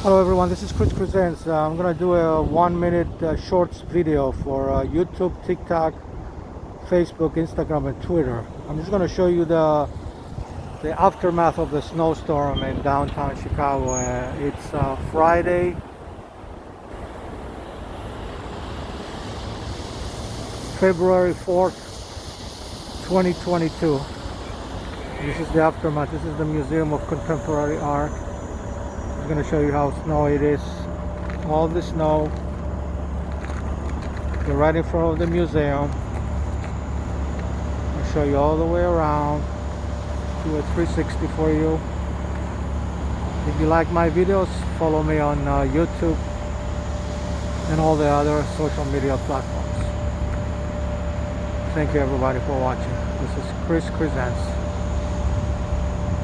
Hello everyone, this is Chris Presents. I'm gonna do a 1 minute shorts video for YouTube, TikTok, Facebook, Instagram, and Twitter. I'm just gonna show you the aftermath of the snowstorm in downtown Chicago. It's Friday, February 4th, 2022. This is the aftermath. This is the Museum of Contemporary Art. I'm going to show you how snowy it is. All the snow. You're right in front of the museum. I'll show you all the way around. Do a 360 for you. If you like my videos, follow me on YouTube and all the other social media platforms. Thank you everybody for watching. This is Chris Presents.